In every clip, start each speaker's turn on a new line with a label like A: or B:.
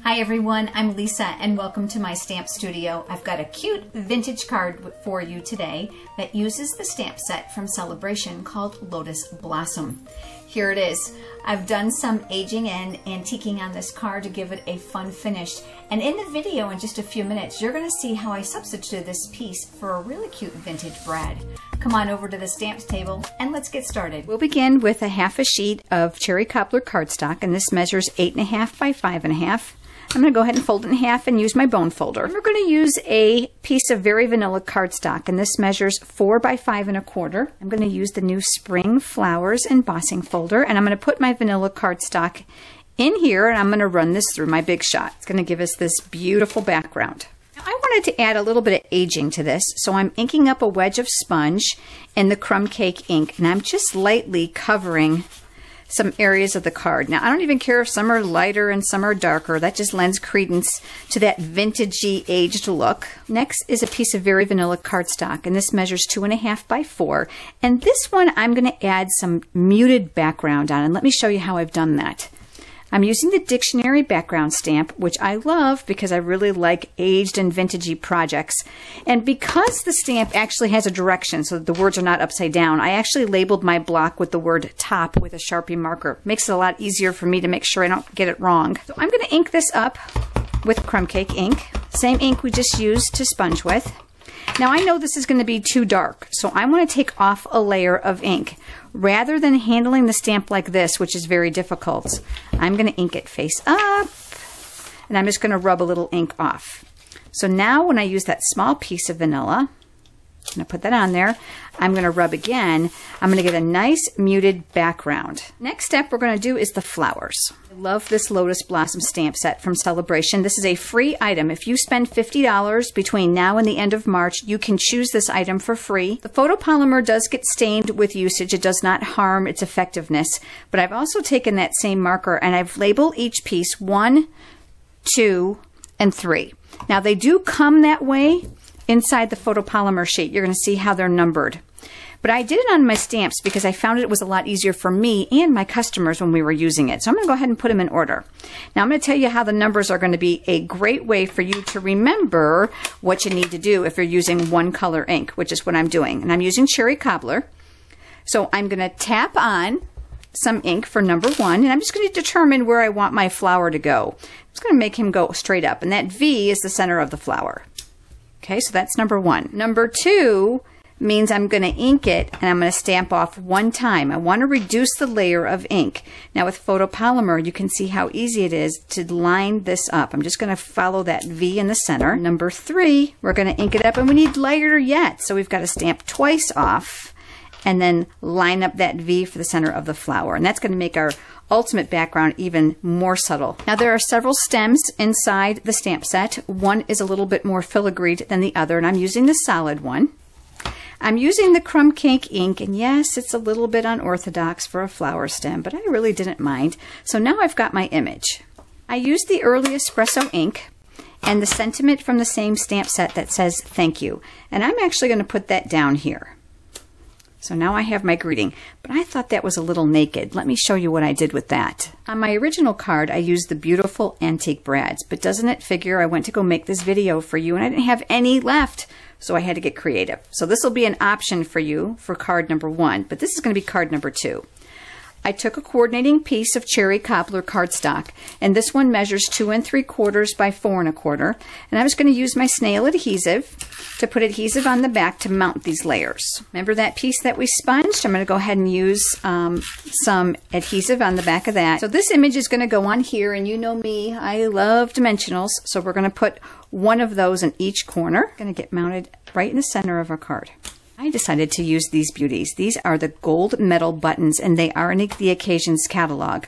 A: Hi everyone, I'm Lisa and welcome to my stamp studio. I've got a cute vintage card for you today that uses the stamp set from Celebration called Lotus Blossom. Here it is. I've done some aging and antiquing on this card to give it a fun finish. And in the video in just a few minutes, you're going to see how I substituted this piece for a really cute vintage brad. Come on over to the stamps table and let's get started. We'll begin with a half a sheet of cherry cobbler cardstock, and this measures 8.5 by 5.5. I'm going to go ahead and fold it in half and use my bone folder. And we're going to use a piece of very vanilla cardstock, and this measures 4 by 5.25. I'm going to use the new Spring Flowers embossing folder, and I'm going to put my vanilla cardstock in here, and I'm going to run this through my Big Shot. It's going to give us this beautiful background. Now, I wanted to add a little bit of aging to this, so I'm inking up a wedge of sponge in the crumb cake ink, and I'm just lightly covering some areas of the card. Now, I don't even care if some are lighter and some are darker. That just lends credence to that vintagey aged look. Next is a piece of very vanilla cardstock, and this measures 2.5 by 4. And this one I'm going to add some muted background on, and let me show you how I've done that. I'm using the dictionary background stamp, which I love because I really like aged and vintagey projects. And because the stamp actually has a direction so that the words are not upside down, I actually labeled my block with the word top with a Sharpie marker. Makes it a lot easier for me to make sure I don't get it wrong. So I'm going to ink this up with crumb cake ink, same ink we just used to sponge with. Now I know this is going to be too dark, so I want to take off a layer of ink. Rather than handling the stamp like this, which is very difficult, I'm going to ink it face up, and I'm just going to rub a little ink off. So now when I use that small piece of vanilla, I'm going to put that on there. I'm going to rub again. I'm going to get a nice muted background. Next step we're going to do is the flowers. I love this Lotus Blossom stamp set from Celebration. This is a free item. If you spend $50 between now and the end of March, you can choose this item for free. The photopolymer does get stained with usage. It does not harm its effectiveness, but I've also taken that same marker and I've labeled each piece 1, 2, and 3. Now they do come that way inside the photopolymer sheet. You're going to see how they're numbered. But I did it on my stamps because I found it was a lot easier for me and my customers when we were using it. So I'm going to go ahead and put them in order. Now I'm going to tell you how the numbers are going to be a great way for you to remember what you need to do if you're using one color ink, which is what I'm doing. And I'm using cherry cobbler. So I'm going to tap on some ink for number 1, and I'm just going to determine where I want my flower to go. I'm just going to make him go straight up, and that V is the center of the flower. Okay, so that's number 1. Number 2 means I'm going to ink it and I'm going to stamp off one time. I want to reduce the layer of ink. Now with photopolymer, you can see how easy it is to line this up. I'm just going to follow that V in the center. Number 3, we're going to ink it up, and we need lighter yet. So we've got to stamp twice off and then line up that V for the center of the flower. And that's going to make our ultimate background even more subtle. Now there are several stems inside the stamp set. One is a little bit more filigreed than the other, and I'm using the solid one. I'm using the crumb cake ink, and yes, it's a little bit unorthodox for a flower stem, but I really didn't mind. So now I've got my image. I used the early espresso ink and the sentiment from the same stamp set that says thank you, and I'm actually going to put that down here. So now I have my greeting, but I thought that was a little naked. Let me show you what I did with that. On my original card, I used the beautiful antique brads, but doesn't it figure I went to go make this video for you and I didn't have any left, so I had to get creative. So this will be an option for you for card number 1, but this is going to be card number 2. I took a coordinating piece of cherry cobbler cardstock, and this one measures 2 3/4 by 4 1/4, and I was going to use my snail adhesive to put adhesive on the back to mount these layers. Remember that piece that we sponged? I'm going to go ahead and use some adhesive on the back of that. So this image is going to go on here, and you know me, I love dimensionals, so we're going to put one of those in each corner. Going to get mounted right in the center of our card. I decided to use these beauties. These are the gold medal buttons, and they are in the Occasions catalog.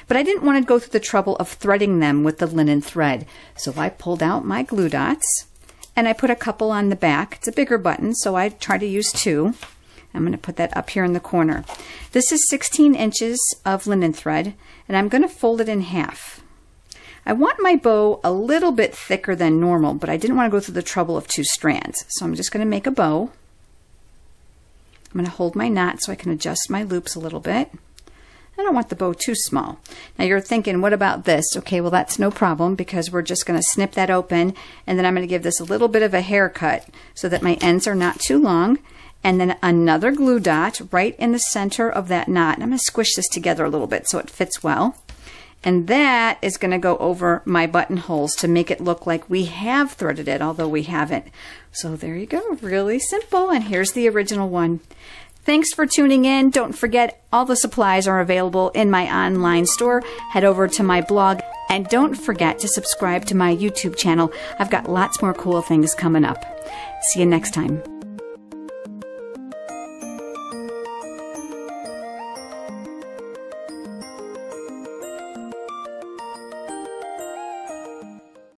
A: But I didn't want to go through the trouble of threading them with the linen thread. So I pulled out my glue dots, and I put a couple on the back. It's a bigger button, so I try to use 2. I'm going to put that up here in the corner. This is 16 inches of linen thread, and I'm going to fold it in half. I want my bow a little bit thicker than normal, but I didn't want to go through the trouble of 2 strands. So I'm just going to make a bow. I'm going to hold my knot so I can adjust my loops a little bit. I don't want the bow too small. Now you're thinking, what about this? Okay, well that's no problem because we're just going to snip that open, and then I'm going to give this a little bit of a haircut so that my ends are not too long. And then another glue dot right in the center of that knot. And I'm going to squish this together a little bit so it fits well. And that is going to go over my buttonholes to make it look like we have threaded it, although we haven't. So there you go, really simple. And here's the original one. Thanks for tuning in. Don't forget, all the supplies are available in my online store. Head over to my blog. And don't forget to subscribe to my YouTube channel. I've got lots more cool things coming up. See you next time.